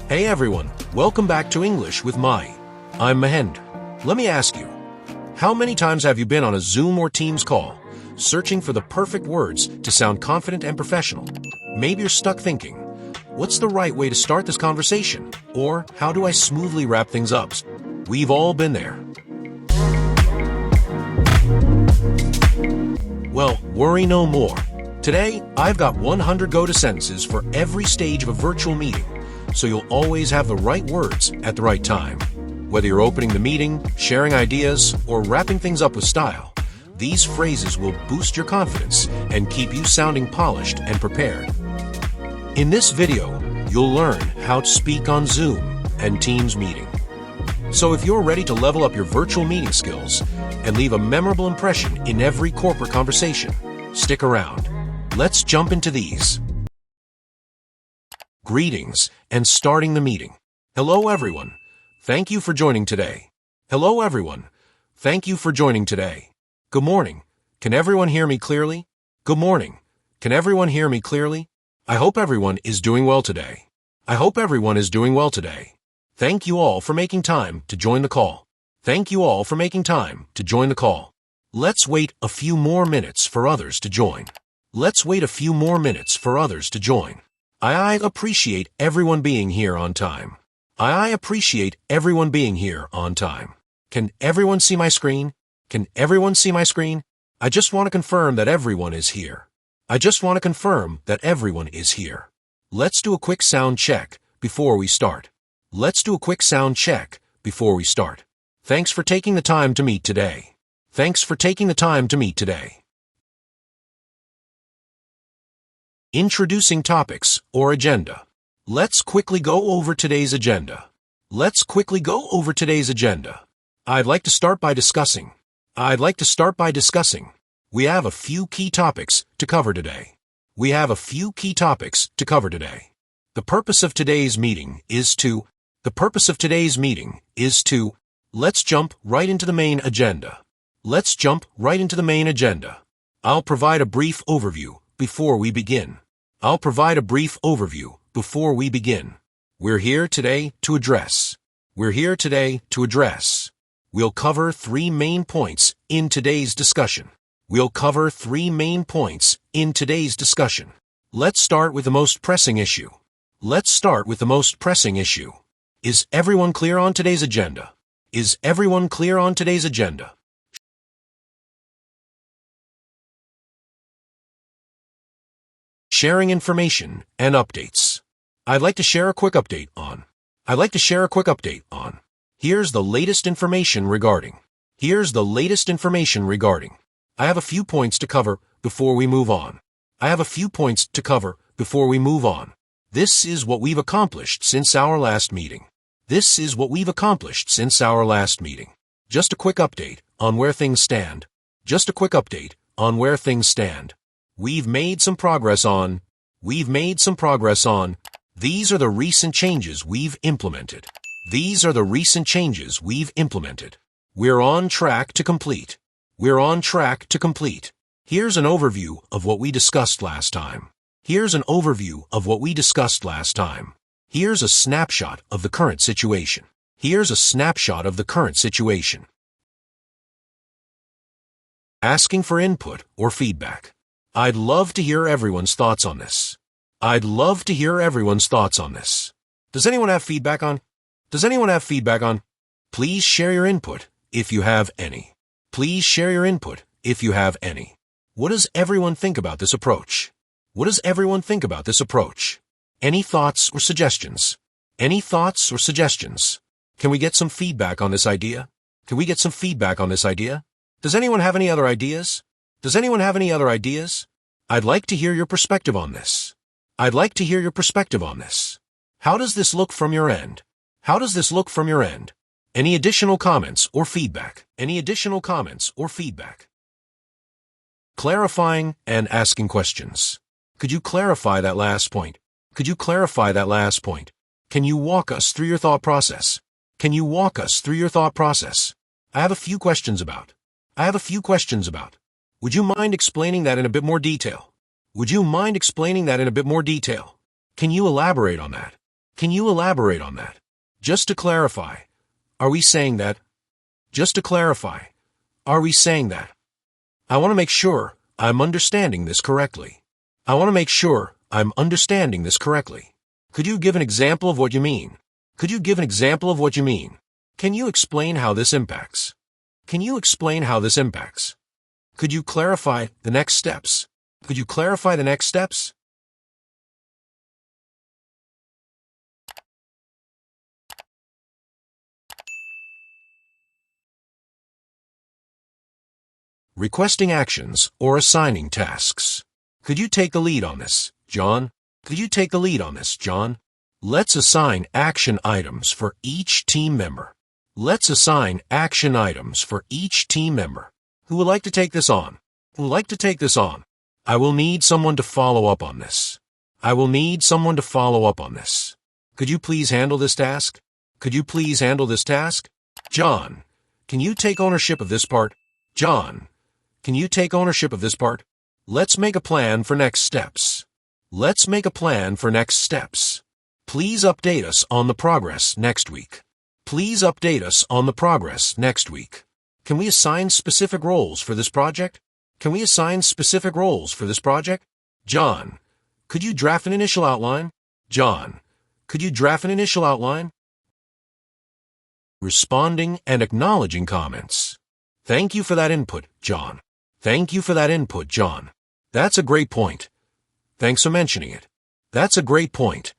Hey everyone, welcome back to English with Mai. I'm Mahend. Let me ask you, how many times have you been on a Zoom or Teams call, searching for the perfect words to sound confident and professional? Maybe you're stuck thinking, what's the right way to start this conversation? Or how do I smoothly wrap things up? We've all been there. Well, worry no more. Today, I've got 100 go-to sentences for every stage of a virtual meeting, so you'll always have the right words at the right time. Whether you're opening the meeting, sharing ideas, or wrapping things up with style, these phrases will boost your confidence and keep you sounding polished and prepared. In this video, you'll learn how to speak on Zoom and Teams meeting. So if you're ready to level up your virtual meeting skills and leave a memorable impression in every corporate conversation, stick around. Let's jump into these. Greetings and starting the meeting. Hello everyone. Thank you for joining today. Hello everyone. Thank you for joining today. Good morning. Can everyone hear me clearly? Good morning. Can everyone hear me clearly? I hope everyone is doing well today. I hope everyone is doing well today. Thank you all for making time to join the call. Thank you all for making time to join the call. Let's wait a few more minutes for others to join. Let's wait a few more minutes for others to join. I appreciate everyone being here on time. I appreciate everyone being here on time. Can everyone see my screen? Can everyone see my screen? I just want to confirm that everyone is here. I just want to confirm that everyone is here. Let's do a quick sound check before we start. Let's do a quick sound check before we start. Thanks for taking the time to meet today. Thanks for taking the time to meet today. Introducing topics or agenda. Let's quickly go over today's agenda. Let's quickly go over today's agenda. I'd like to start by discussing. We have a few key topics to cover today. The purpose of today's meeting is to, let's jump right into the main agenda. I'll provide a brief overview before we begin. We're here today to address. We'll cover three main points in today's discussion. Let's start with the most pressing issue. Is everyone clear on today's agenda? Sharing information and updates. I'd like to share a quick update on. Here's the latest information regarding. I have a few points to cover before we move on. This is what we've accomplished since our last meeting. Just a quick update on where things stand. We've made some progress on. These are the recent changes we've implemented. We're on track to complete. Here's an overview of what we discussed last time. Here's a snapshot of the current situation. Asking for input or feedback. I'd love to hear everyone's thoughts on this. Does anyone have feedback on? Please share your input if you have any. What does everyone think about this approach? Any thoughts or suggestions? Can we get some feedback on this idea? Does anyone have any other ideas? I'd like to hear your perspective on this. How does this look from your end? Any additional comments or feedback? Clarifying and asking questions. Could you clarify that last point? Can you walk us through your thought process? I have a few questions about. Would you mind explaining that in a bit more detail? Can you elaborate on that? Can you elaborate on that? Just to clarify, are we saying that? Just to clarify, are we saying that? I want to make sure I'm understanding this correctly. I want to make sure I'm understanding this correctly. Could you give an example of what you mean? Could you give an example of what you mean? Can you explain how this impacts? Can you explain how this impacts? Could you clarify the next steps? Could you clarify the next steps? Requesting actions or assigning tasks. Could you take the lead on this, John? Could you take the lead on this, John? Let's assign action items for each team member. Let's assign action items for each team member. Who would like to take this on? Who would like to take this on? I will need someone to follow up on this. I will need someone to follow up on this. Could you please handle this task? Could you please handle this task? John, can you take ownership of this part? John, can you take ownership of this part? Let's make a plan for next steps. Let's make a plan for next steps. Please update us on the progress next week. Please update us on the progress next week. Can we assign specific roles for this project? Can we assign specific roles for this project? John, could you draft an initial outline? John, could you draft an initial outline? Responding and acknowledging comments. Thank you for that input, John. Thank you for that input, John. That's a great point. Thanks for mentioning it. That's a great point.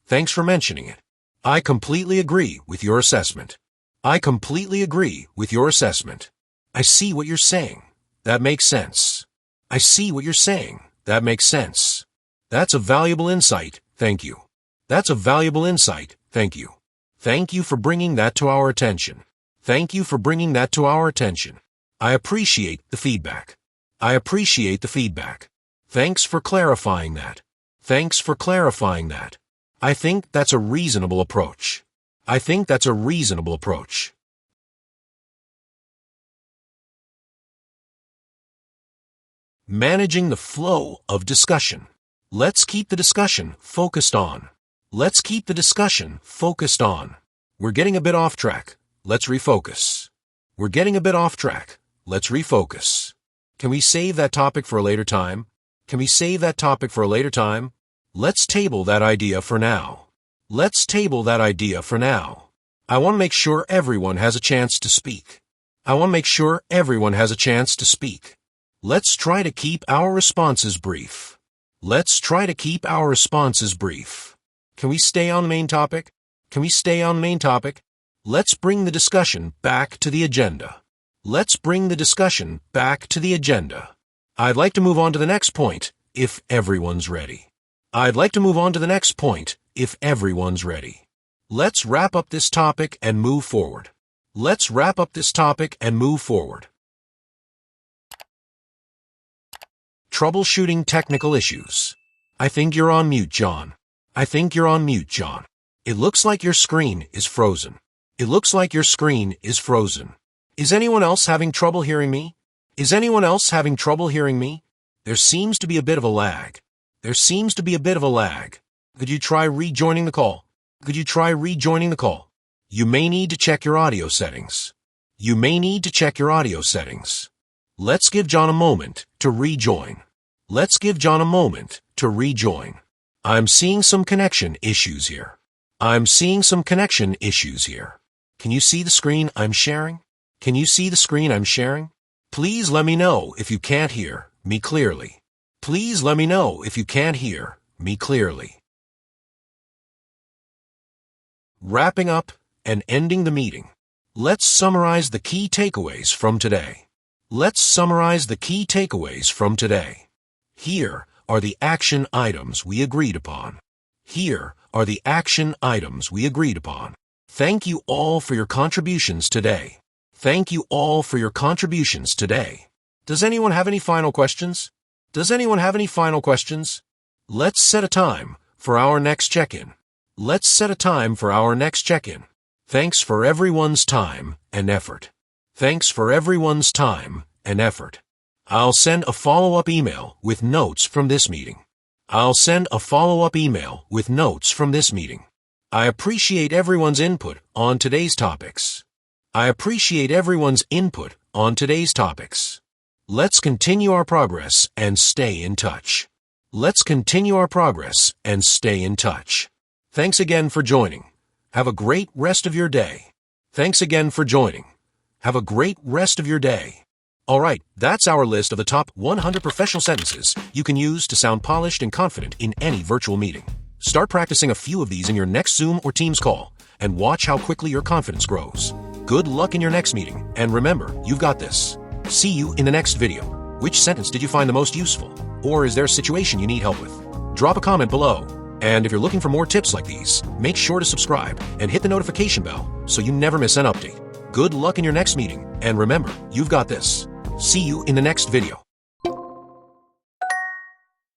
Thanks for mentioning it. I completely agree with your assessment. I completely agree with your assessment. I see what you're saying. That makes sense. I see what you're saying. That makes sense. That's a valuable insight. Thank you. That's a valuable insight. Thank you. Thank you for bringing that to our attention. Thank you for bringing that to our attention. I appreciate the feedback. I appreciate the feedback. Thanks for clarifying that. Thanks for clarifying that. I think that's a reasonable approach. I think that's a reasonable approach. Managing the flow of discussion. Let's keep the discussion focused on. Let's keep the discussion focused on. We're getting a bit off track. Let's refocus. We're getting a bit off track. Let's refocus. Can we save that topic for a later time? Can we save that topic for a later time? Let's table that idea for now. Let's table that idea for now. I want to make sure everyone has a chance to speak. I want to make sure everyone has a chance to speak. Let's try to keep our responses brief. Let's try to keep our responses brief. Can we stay on the main topic? Can we stay on the main topic? Let's bring the discussion back to the agenda. Let's bring the discussion back to the agenda. I'd like to move on to the next point, if everyone's ready. I'd like to move on to the next point, if everyone's ready. Let's wrap up this topic and move forward. Let's wrap up this topic and move forward. Troubleshooting technical issues. I think you're on mute, John. I think you're on mute, John. It looks like your screen is frozen. It looks like your screen is frozen. Is anyone else having trouble hearing me? Is anyone else having trouble hearing me? There seems to be a bit of a lag. There seems to be a bit of a lag. Could you try rejoining the call? Could you try rejoining the call? You may need to check your audio settings. You may need to check your audio settings. Let's give John a moment to rejoin. Let's give John a moment to rejoin. I'm seeing some connection issues here. I'm seeing some connection issues here. Can you see the screen I'm sharing? Can you see the screen I'm sharing? Please let me know if you can't hear me clearly. Please let me know if you can't hear me clearly. Wrapping up and ending the meeting. Let's summarize the key takeaways from today. Let's summarize the key takeaways from today. Here are the action items we agreed upon. Here are the action items we agreed upon. Thank you all for your contributions today. Thank you all for your contributions today. Does anyone have any final questions? Does anyone have any final questions? Let's set a time for our next check-in. Let's set a time for our next check-in. Thanks for everyone's time and effort. Thanks for everyone's time and effort. I'll send a follow-up email with notes from this meeting. I'll send a follow-up email with notes from this meeting. I appreciate everyone's input on today's topics. I appreciate everyone's input on today's topics. Let's continue our progress and stay in touch. Let's continue our progress and stay in touch. Thanks again for joining. Have a great rest of your day. Thanks again for joining. Have a great rest of your day. Alright, that's our list of the top 100 professional sentences you can use to sound polished and confident in any virtual meeting. Start practicing a few of these in your next Zoom or Teams call, and watch how quickly your confidence grows. Good luck in your next meeting, and remember, you've got this. See you in the next video. Which sentence did you find the most useful? Or is there a situation you need help with? Drop a comment below. And if you're looking for more tips like these, make sure to subscribe and hit the notification bell so you never miss an update. Good luck in your next meeting, and remember, you've got this. See you in the next video.